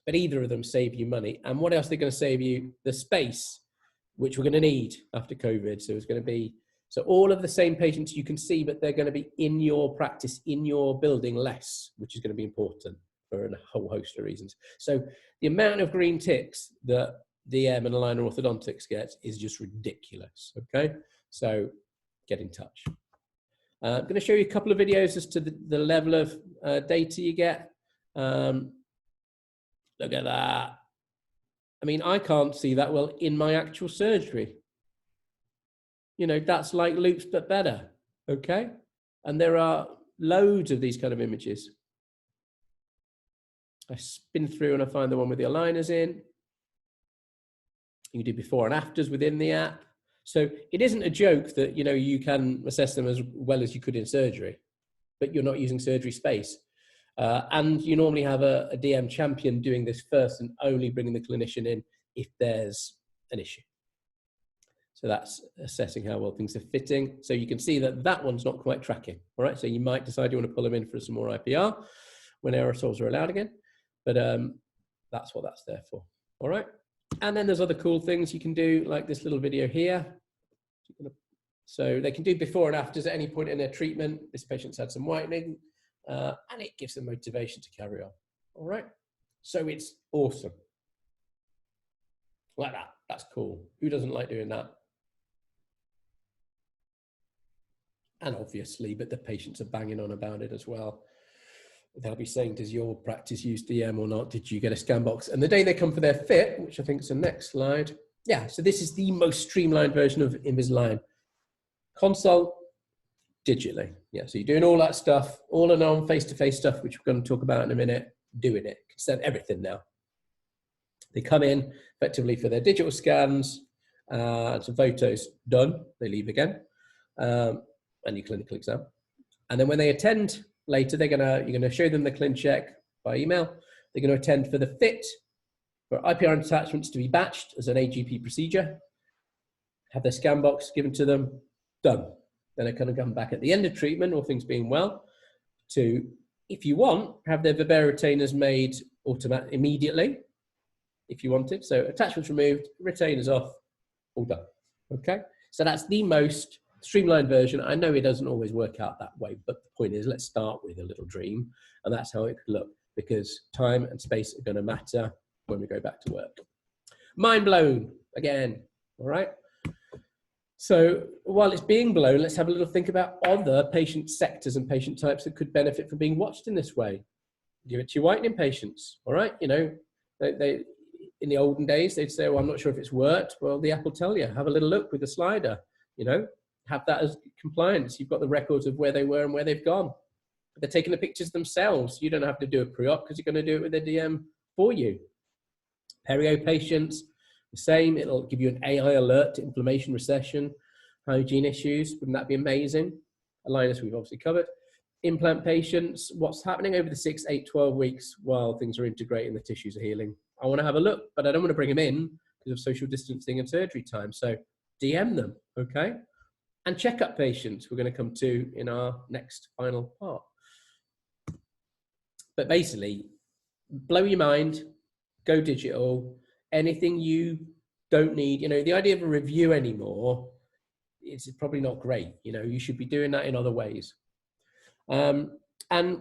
but either of them save you money. And what else they're going to save you? The space, which we're going to need after COVID. So it's going to be, so all of the same patients you can see, but they're going to be in your practice, in your building less, which is going to be important for a whole host of reasons. So the amount of green ticks that DM and aligner orthodontics gets is just ridiculous. Okay. So get in touch. I'm going to show you a couple of videos as to the level of data you get. Look at that. I mean, I can't see that well in my actual surgery. You know, that's like loops, but better. Okay. And there are loads of these kind of images. I spin through and I find the one with the aligners in. You can do before and afters within the app. So it isn't a joke that, you know, you can assess them as well as you could in surgery, but you're not using surgery space. And you normally have a DM champion doing this first and only bringing the clinician in if there's an issue. So that's assessing how well things are fitting. So you can see that that one's not quite tracking. All right. So you might decide you want to pull them in for some more IPR when aerosols are allowed again. But that's what that's there for. All right. And then there's other cool things you can do, like this little video here. So they can do before and afters at any point in their treatment. This patient's had some whitening. And it gives them motivation to carry on. All right. So it's awesome. Like that. That's cool. Who doesn't like doing that? And obviously, but the patients are banging on about it as well. They'll be saying, does your practice use DM or not? Did you get a scan box? And the day they come for their fit, which I think is the next slide, yeah, so this is the most streamlined version of Invisalign. Consult digitally. Yeah, so you're doing all that stuff, all and on face-to-face stuff, which we're going to talk about in a minute, doing it. Send everything now. They come in effectively for their digital scans, some photos done, they leave again, and your clinical exam. And then when they attend later, you're gonna show them the clin check by email. They're gonna attend for the fit, for IPR attachments to be batched as an AGP procedure, have their scan box given to them, done. Then they're gonna come back at the end of treatment, all things being well, to, if you want, have their Vibera retainers made immediately, if you wanted. So attachments removed, retainers off, all done. Okay, so that's the most streamlined version. I know it doesn't always work out that way, but the point is, let's start with a little dream, and that's how it could look, because time and space are going to matter when we go back to work. Mind blown again. All right. So while it's being blown, let's have a little think about other patient sectors and patient types that could benefit from being watched in this way. Give it to your whitening patients. All right, you know, they in the olden days, they'd say, well, I'm not sure if it's worked. Well, the app will tell you. Have a little look with the slider, you know, have that as compliance. You've got the records of where they were and where they've gone. But they're taking the pictures themselves. You don't have to do a pre-op because you're going to do it with a DM for you. Perio patients, the same. It'll give you an AI alert to inflammation, recession, hygiene issues. Wouldn't that be amazing? Aligners we've obviously covered. Implant patients, what's happening over the 6, 8, 12 weeks while things are integrating, the tissues are healing. I want to have a look, but I don't want to bring them in because of social distancing and surgery time. So DM them, okay? And checkup patients, we're going to come to in our next final part. But basically, blow your mind, go digital, anything you don't need. You know, the idea of a review anymore is probably not great. You know, you should be doing that in other ways. And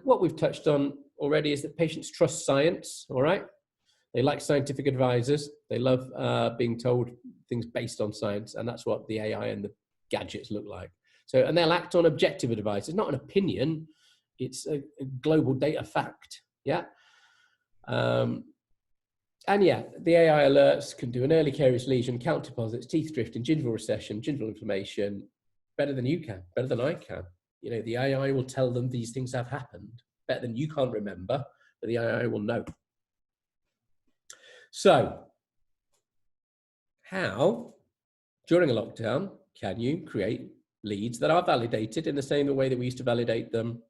what we've touched on already is that patients trust science, all right? They like scientific advisors. They love being told things based on science, and that's what the AI and the gadgets look like. So, and they'll act on objective advice. It's not an opinion, it's a global data fact, yeah? And yeah, the AI alerts can do an early carious lesion, count deposits, teeth drifting, gingival recession, gingival inflammation, better than you can, better than I can. You know, the AI will tell them these things have happened, better than you can't remember, but the AI will know. So, how, during a lockdown, can you create leads that are validated in the same way that we used to validate them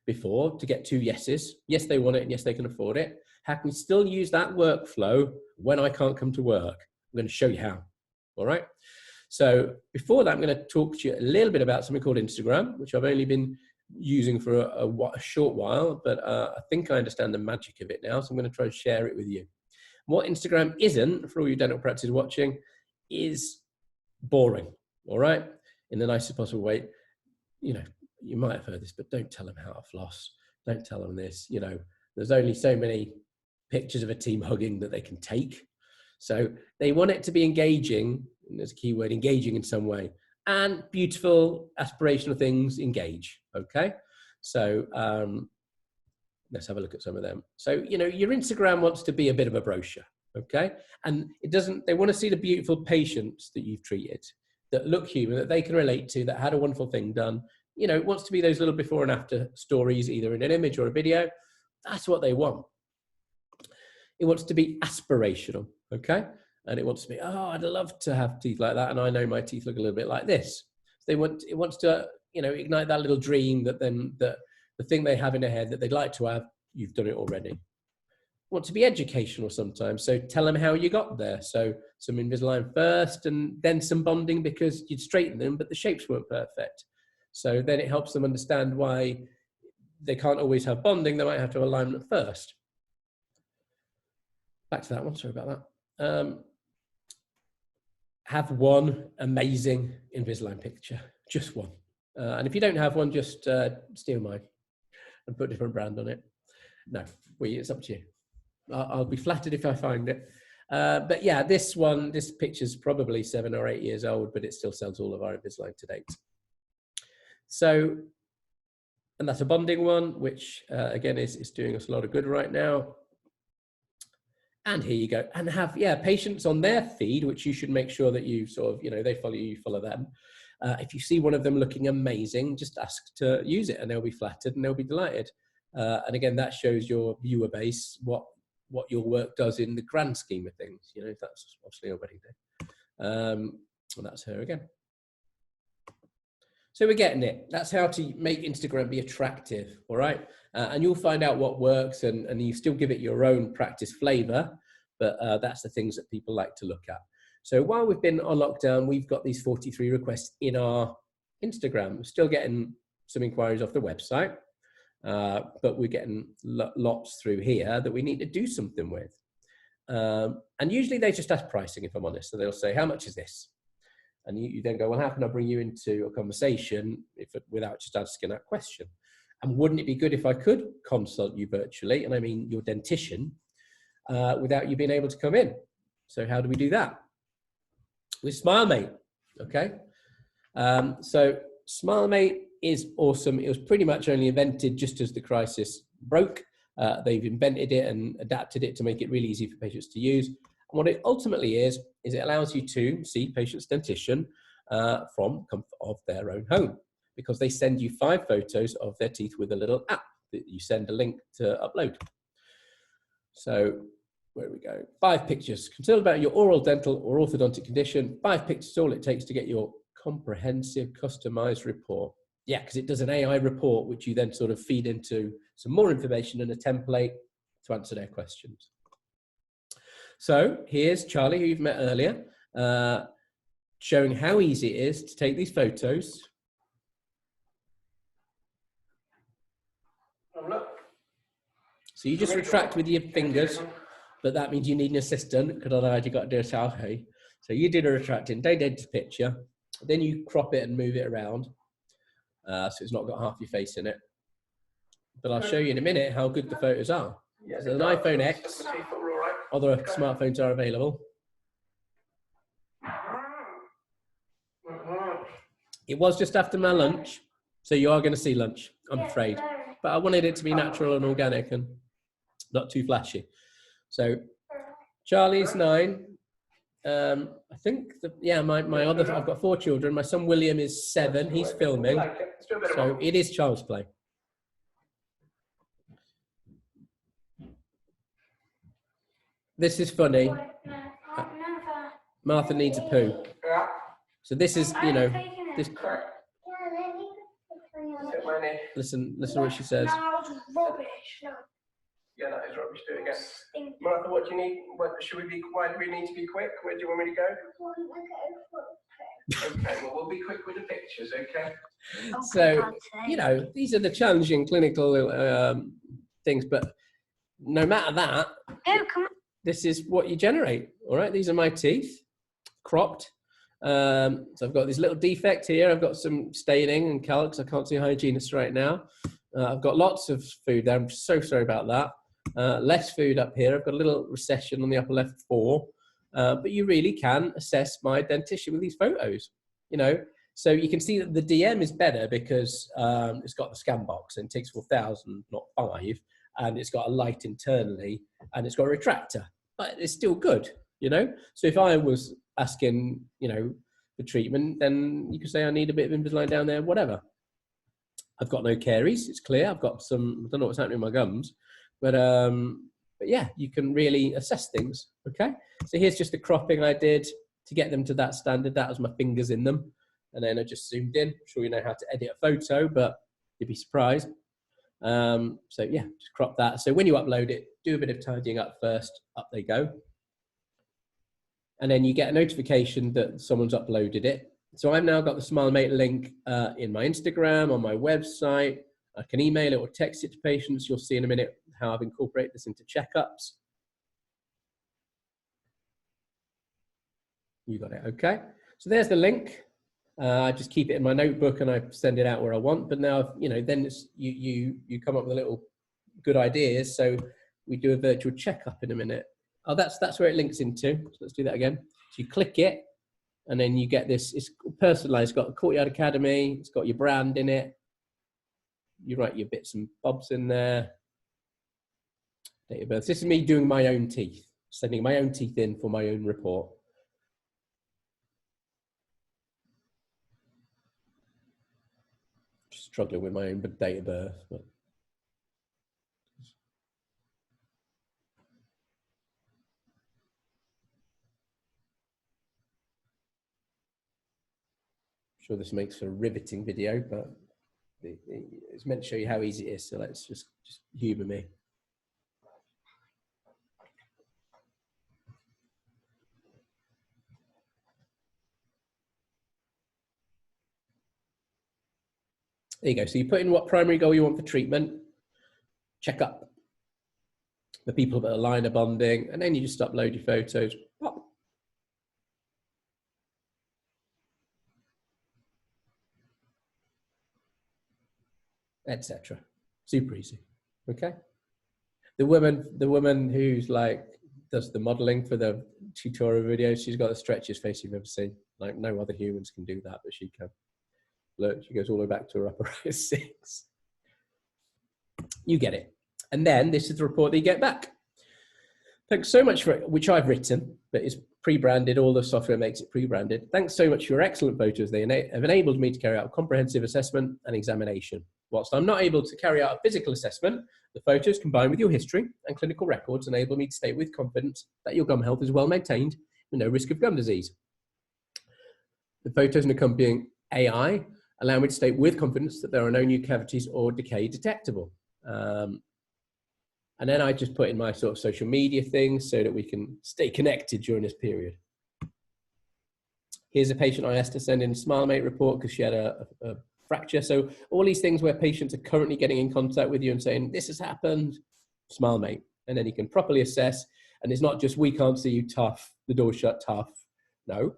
before to get 2 yeses? Yes, they want it, and yes, they can afford it. How can we still use that workflow when I can't come to work? I'm going to show you how, all right? So before that, I'm going to talk to you a little bit about something called Instagram, which I've only been using for a short while, but I think I understand the magic of it now, so I'm going to try and share it with you. What Instagram isn't, for all you dental practices watching, is boring, all right? In the nicest possible way. You know, you might have heard this, but don't tell them how to floss. Don't tell them this. You know, there's only so many pictures of a team hugging that they can take. So they want it to be engaging, and there's a key word, engaging in some way, and beautiful, aspirational things, engage, okay? So let's have a look at some of them. So, you know, your Instagram wants to be a bit of a brochure, okay? And it doesn't, they want to see the beautiful patients that you've treated, that look human, that they can relate to, that had a wonderful thing done. You know, it wants to be those little before and after stories, either in an image or a video. That's what they want. It wants to be aspirational, okay? And it wants to be, oh, I'd love to have teeth like that, and I know my teeth look a little bit like this. It wants to, you know, ignite that little dream that then the thing they have in their head that they'd like to have, you've done it already. Want to be educational sometimes, so tell them how you got there. So some Invisalign first, and then some bonding because you'd straighten them, but the shapes weren't perfect. So then it helps them understand why they can't always have bonding. They might have to have alignment first. Back to that one, sorry about that. Have one amazing Invisalign picture, just one. And if you don't have one, just steal mine and put a different brand on it. No, it's up to you. I'll be flattered if I find it. But yeah, this picture's probably 7 or 8 years old, but it still sells all of our Invisalign to date. So, and that's a bonding one, which again is doing us a lot of good right now. And here you go. And have, patients on their feed, which you should make sure that you sort of, they follow you, you follow them. If you see one of them looking amazing, just ask to use it and they'll be flattered and they'll be delighted. And again, that shows your viewer base, what your work does in the grand scheme of things. That's obviously already there. And that's her again. So we're getting it. That's how to make Instagram be attractive, all right? And you'll find out what works, and you still give it your own practice flavor, but that's the things that people like to look at. So while we've been on lockdown, we've got these 43 requests in our Instagram. We're still getting some inquiries off the website, but we're getting lots through here that we need to do something with. And usually they just ask pricing, if I'm honest. So they'll say, how much is this? And you then go, well, how can I bring you into a conversation without just asking that question? And wouldn't it be good if I could consult you virtually, and I mean your dentition, without you being able to come in? So how do we do that? With SmileMate, okay? So SmileMate is awesome. It was pretty much only invented just as the crisis broke. They've invented it and adapted it to make it really easy for patients to use. And what it ultimately is it allows you to see patients' dentition from comfort of their own home, because they send you 5 photos of their teeth with a little app that you send a link to upload. So where we go, 5 pictures. Concerned about your oral, dental or orthodontic condition, 5 pictures is all it takes to get your comprehensive customized report. Yeah, because it does an AI report, which you then sort of feed into some more information and a template to answer their questions. So here's Charlie, who you've met earlier, showing how easy it is to take these photos. So you just retract with your fingers, but that means you need an assistant, because otherwise you've got to do it halfway. So you did a retracting, they did the picture, then you crop it and move it around, so it's not got half your face in it. But I'll show you in a minute how good the photos are. There's an iPhone X, other smartphones are available. It was just after my lunch, so you are going to see lunch, I'm afraid. But I wanted it to be natural and organic and not too flashy. So Charlie's 9. I think, I've got 4 children. My son William is 7. He's filming. So it is child's play. This is funny. Martha needs a poo. So this is, this. Listen what she says. No, it's rubbish. No. Yeah, that is rubbish. Do it again. Martha, what do you need? Why do we need to be quick? Where do you want me to go? Okay, well, we'll be quick with the pictures, okay? So, these are the challenging clinical things, but no matter that, this is what you generate, all right? These are my teeth, cropped. So I've got this little defect here. I've got some staining and calcs. I can't see a hygienist right now. I've got lots of food there. I'm so sorry about that. Less food up here. I've got a little recession on the upper left 4. But you really can assess my dentition with these photos, So you can see that the DM is better because it's got the scan box and it takes 4,000, not 5. And it's got a light internally and it's got a retractor, but it's still good, So if I was asking, for treatment, then you could say I need a bit of Invisalign down there, whatever. I've got no caries, it's clear. I've got some, I don't know what's happening with my gums, but yeah, you can really assess things, okay? So here's just the cropping I did to get them to that standard. That was my fingers in them. And then I just zoomed in. I'm sure you know how to edit a photo, but you'd be surprised. So yeah, just crop that. So when you upload it, do a bit of tidying up first, up they go. And then you get a notification that someone's uploaded it. So I've now got the SmileMate link in my Instagram, on my website. I can email it or text it to patients. You'll see in a minute how I've incorporated this into checkups. You got it, okay. So there's the link. I just keep it in my notebook and I send it out where I want. But now, then it's, you come up with a little good ideas. So we do a virtual checkup in a minute. Oh, that's where it links into. So let's do that again. So you click it and then you get this, it's personalized. It's got a Courtyard Academy. It's got your brand in it. You write your bits and bobs in there. Date of birth. This is me doing my own teeth. sending my own teeth in for my own report. Struggling with my own date of birth. But I'm sure this makes for a riveting video, but it's meant to show you how easy it is. So let's just humour me. There you go. So you put in what primary goal you want for treatment, check up the people that align a bonding, and then you just upload your photos. Pop. Etc. Super easy. Okay. The woman who's like does the modeling for the tutorial videos, she's got the stretchiest face you've ever seen. Like no other humans can do that, but she can. Look, she goes all the way back to her upper right 6. You get it. And then this is the report that you get back. Thanks so much for it, which I've written, but it's pre-branded. All the software makes it pre-branded. Thanks so much for your excellent photos. They have enabled me to carry out a comprehensive assessment and examination. Whilst I'm not able to carry out a physical assessment, the photos combined with your history and clinical records enable me to state with confidence that your gum health is well maintained with no risk of gum disease. The photos and accompanying AI allow me to state with confidence that there are no new cavities or decay detectable. And then I just put in my sort of social media things so that we can stay connected during this period. Here's a patient I asked to send in a SmileMate report because she had a fracture. So all these things where patients are currently getting in contact with you and saying, this has happened, SmileMate. And then you can properly assess. And it's not just, we can't see you, tough, the door's shut, tough. No.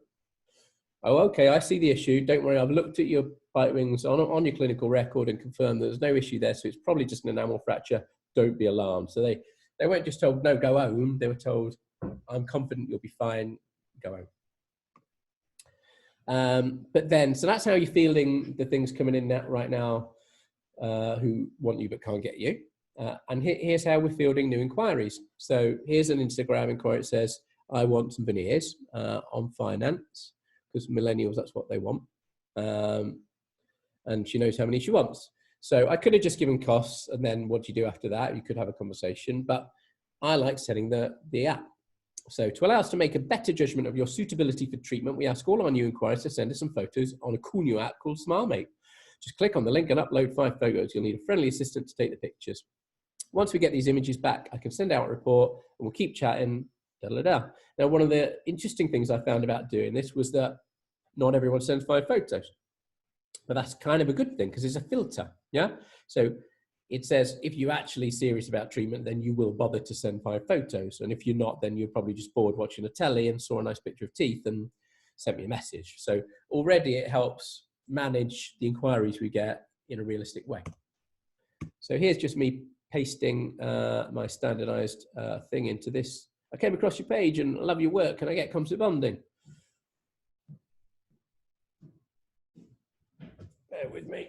Oh, okay, I see the issue. Don't worry, I've looked at your bite wings on your clinical record and confirmed there's no issue there. So it's probably just an enamel fracture. Don't be alarmed. So they weren't just told, no, go home. They were told, I'm confident you'll be fine, go home. But then, so that's how you're fielding the things coming in right now who want you but can't get you. And here's how we're fielding new inquiries. So here's an Instagram inquiry. It says, I want some veneers on finance, because millennials, that's what they want. And she knows how many she wants. So I could have just given costs, and then what do you do after that? You could have a conversation, but I like setting the app. So to allow us to make a better judgment of your suitability for treatment, we ask all our new inquiries to send us some photos on a cool new app called SmileMate. Just click on the link and upload 5 photos. You'll need a friendly assistant to take the pictures. Once we get these images back, I can send out a report and we'll keep chatting, da-da-da. Now, one of the interesting things I found about doing this was that not everyone sends 5 photos. But that's kind of a good thing because it's a filter, yeah? So it says if you're actually serious about treatment, then you will bother to send 5 photos. And if you're not, then you're probably just bored watching a telly and saw a nice picture of teeth and sent me a message. So already it helps manage the inquiries we get in a realistic way. So here's just me pasting my standardized thing into this. I came across your page and love your work. Can I get composite bonding? Bear with me.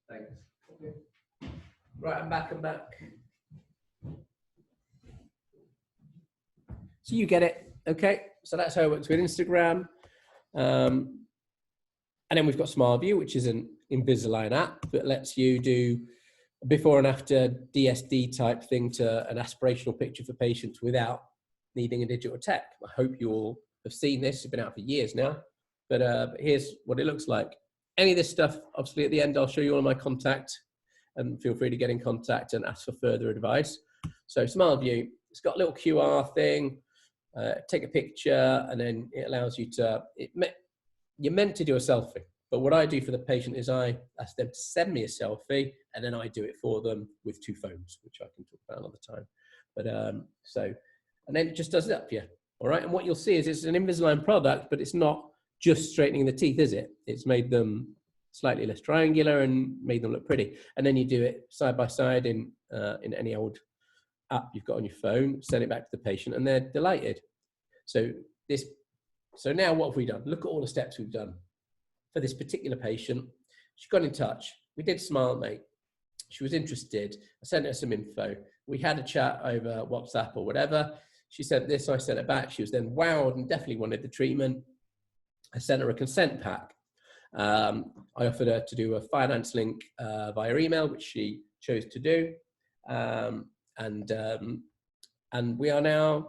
Thanks. Okay. Right, I'm back. So you get it, okay? So that's how it works with Instagram. And then we've got SmileView, which is an Invisalign app that lets you do a before and after DSD type thing to an aspirational picture for patients without needing a digital tech. I hope you all have seen this. It's been out for years now, but here's what it looks like. Any of this stuff, obviously at the end, I'll show you all my contact and feel free to get in contact and ask for further advice. So SmileView, it's got a little QR thing. Take a picture, and then it allows you to, you're meant to do a selfie, but what I do for the patient is I ask them to send me a selfie, and then I do it for them with 2 phones, which I can talk about another time. But and then it just does it up for you, all right? And what you'll see is it's an Invisalign product, but it's not just straightening the teeth, is it? It's made them slightly less triangular and made them look pretty. And then you do it side by side in any old app you've got on your phone, send it back to the patient, and they're delighted. So now what have we done? Look at all the steps we've done for this particular patient. She got in touch. We did SmileMate. She was interested. I sent her some info. We had a chat over WhatsApp or whatever. She sent this, I sent it back. She was then wowed and definitely wanted the treatment. I sent her a consent pack. I offered her to do a finance link via email, which she chose to do. And we are now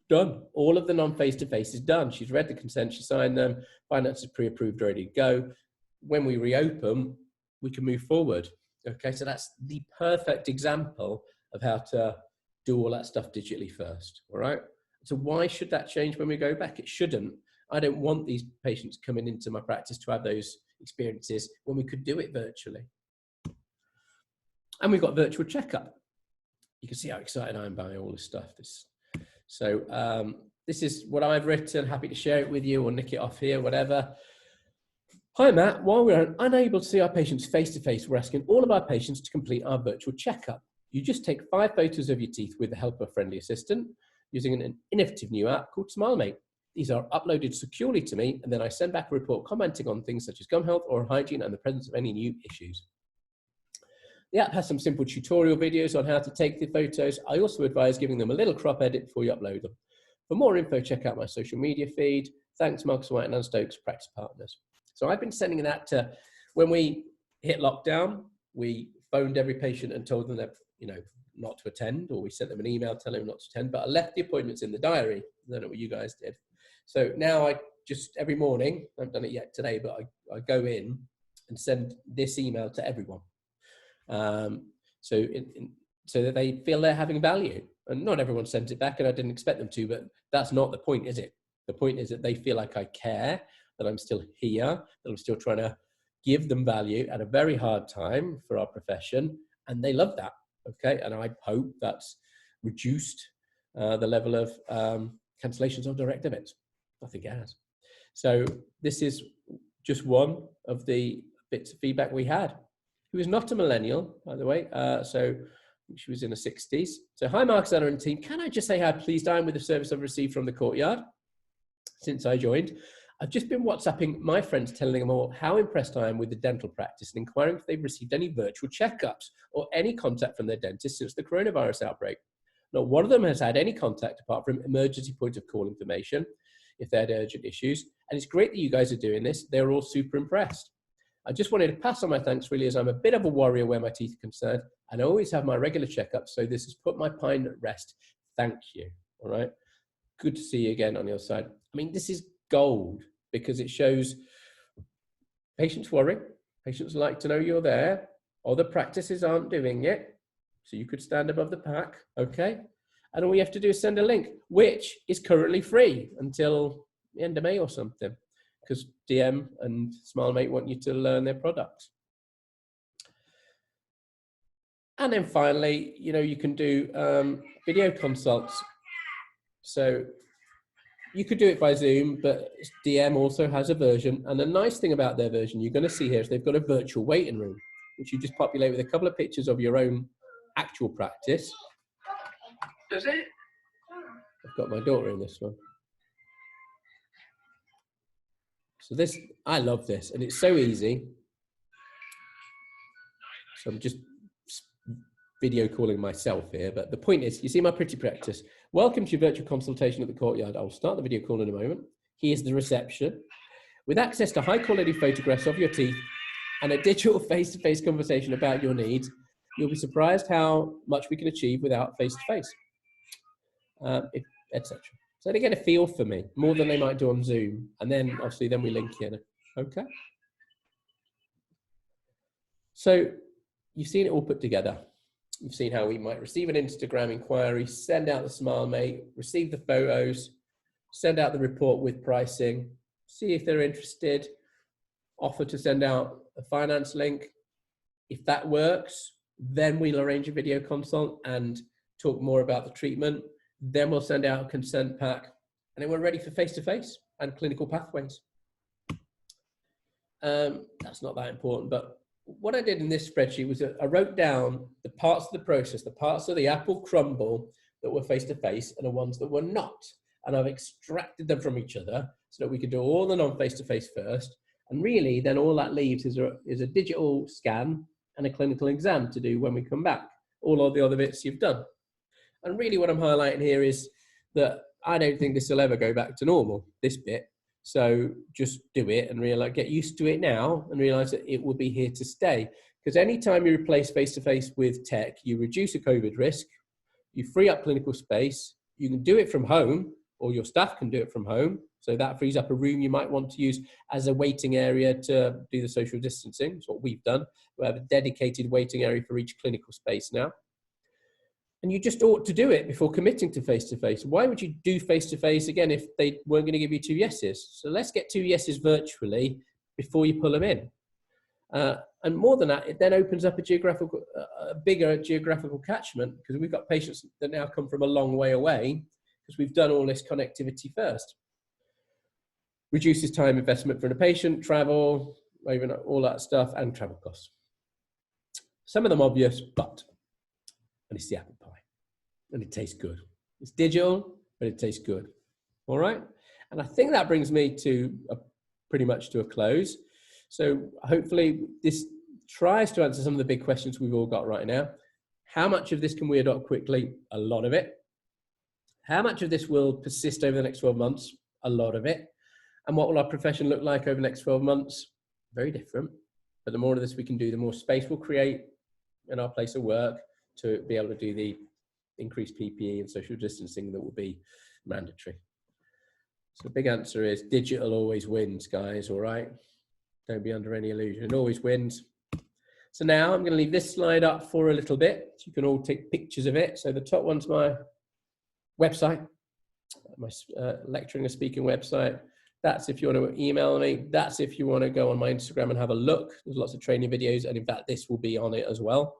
done. All of the non-face-to-face is done. She's read the consent, she signed them, finance is pre-approved, ready to go. When we reopen, we can move forward. Okay, so that's the perfect example of how to do all that stuff digitally first, all right? So why should that change when we go back? It shouldn't. I don't want these patients coming into my practice to have those experiences when we could do it virtually. And we've got virtual checkup. You can see how excited I am by all this stuff. So this is what I've written. Happy to share it with you or nick it off here, whatever. Hi, Matt. While we're unable to see our patients face-to-face, we're asking all of our patients to complete our virtual checkup. You just take 5 photos of your teeth with the help of a friendly assistant using an innovative new app called SmileMate. These are uploaded securely to me, and then I send back a report commenting on things such as gum health, oral hygiene, and the presence of any new issues. The app has some simple tutorial videos on how to take the photos. I also advise giving them a little crop edit before you upload them. For more info, check out my social media feed. Thanks, Marcus White and Anne Stokes, practice partners. So I've been sending that to, when we hit lockdown, we phoned every patient and told them that, not to attend, or we sent them an email telling them not to attend, but I left the appointments in the diary. I don't know what you guys did. So now I just, every morning, I haven't done it yet today, but I go in and send this email to everyone. So that they feel they're having value. And not everyone sends it back, and I didn't expect them to, but that's not the point, is it? The point is that they feel like I care, that I'm still here, that I'm still trying to give them value at a very hard time for our profession, and they love that, okay? And I hope that's reduced the level of cancellations of direct debits. I think it has. So this is just one of the bits of feedback we had. Who is not a millennial, by the way, so she was in her 60s. So hi, Mark, Anna and team. Can I just say how pleased I am with the service I've received from the Courtyard since I joined? I've just been WhatsApping my friends, telling them all how impressed I am with the dental practice and inquiring if they've received any virtual checkups or any contact from their dentist since the coronavirus outbreak. Not one of them has had any contact apart from emergency point of call information if they had urgent issues. And it's great that you guys are doing this. They're all super impressed. I just wanted to pass on my thanks, really, as I'm a bit of a warrior where my teeth are concerned, and I always have my regular checkups, so this has put my pine at rest. Thank you, all right? Good to see you again on the other side. I mean, this is gold, because it shows patients worry, patients like to know you're there, other practices aren't doing it, so you could stand above the pack, okay? And all you have to do is send a link, which is currently free until the end of May or something, because DM and SmileMate want you to learn their products. And then finally, you can do video consults. So you could do it by Zoom, but DM also has a version. And the nice thing about their version, you're going to see here, is they've got a virtual waiting room, which you just populate with a couple of pictures of your own actual practice. Does it? I've got my daughter in this one. So this, I love this, and it's so easy. So I'm just video calling myself here, but the point is, you see my pretty practice. Welcome to your virtual consultation at the Courtyard. I'll start the video call in a moment. Here's the reception. With access to high quality photographs of your teeth and a digital face-to-face conversation about your needs, you'll be surprised how much we can achieve without face-to-face, etc. So they get a feel for me more than they might do on Zoom. And then obviously then we link in, okay? So you've seen it all put together. You've seen how we might receive an Instagram inquiry, send out the SmileMate, receive the photos, send out the report with pricing, see if they're interested, offer to send out a finance link. If that works, then we'll arrange a video consult and talk more about the treatment. Then we'll send out a consent pack, and then we're ready for face-to-face and clinical pathways. That's not that important, but what I did in this spreadsheet was I wrote down the parts of the process, the parts of the apple crumble that were face-to-face and the ones that were not. And I've extracted them from each other so that we could do all the non-face-to-face first. And really, then all that leaves is a digital scan and a clinical exam to do when we come back. All of the other bits you've done. And really what I'm highlighting here is that I don't think this will ever go back to normal, this bit. So just do it and realize, get used to it now and realize that it will be here to stay. Because anytime you replace face-to-face with tech, you reduce a COVID risk, you free up clinical space, you can do it from home, or your staff can do it from home. So that frees up a room you might want to use as a waiting area to do the social distancing. That's what we've done. We have a dedicated waiting area for each clinical space now. And you just ought to do it before committing to face-to-face. Why would you do face-to-face again if they weren't going to give you 2 yeses? So let's get 2 yeses virtually before you pull them in. And more than that, it then opens up a bigger geographical catchment, because we've got patients that now come from a long way away because we've done all this connectivity first. Reduces time investment for the patient, travel, even all that stuff, and travel costs. Some of them obvious, but and it's the apple pie, and it tastes good. It's digital, but it tastes good. All right, and I think that brings me to pretty much to a close. So hopefully this tries to answer some of the big questions we've all got right now. How much of this can we adopt quickly? A lot of it. How much of this will persist over the next 12 months? A lot of it. And what will our profession look like over the next 12 months? Very different. But the more of this we can do, the more space we'll create in our place of work to be able to do the increased PPE and social distancing that will be mandatory. So the big answer is digital always wins, guys, all right? Don't be under any illusion, it always wins. So now I'm gonna leave this slide up for a little bit, so you can all take pictures of it. So the top one's my website, my lecturing and speaking website. That's if you want to email me. That's if you want to go on my Instagram and have a look. There's lots of training videos, and in fact, this will be on it as well.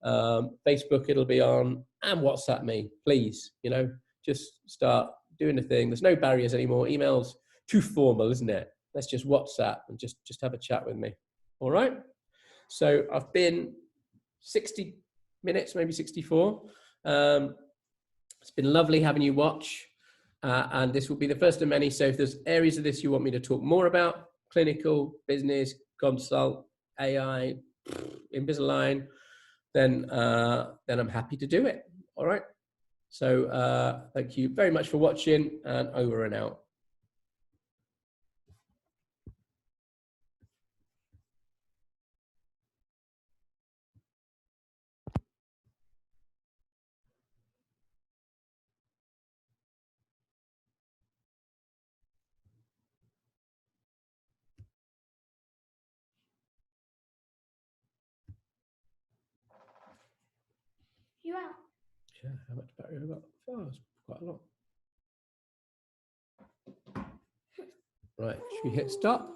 Facebook, it'll be on, and WhatsApp me, please. You know, just start doing the thing. There's no barriers anymore. Email's too formal, isn't it? Let's just WhatsApp and just have a chat with me. All right. So I've been 60 minutes, maybe 64. It's been lovely having you watch. And this will be the first of many. So if there's areas of this you want me to talk more about, clinical, business, consult, AI, Invisalign, then I'm happy to do it. All right. So thank you very much for watching, and over and out. You out. Yeah, how much battery have I got? Oh, it's quite a lot. Right, should we hit stop?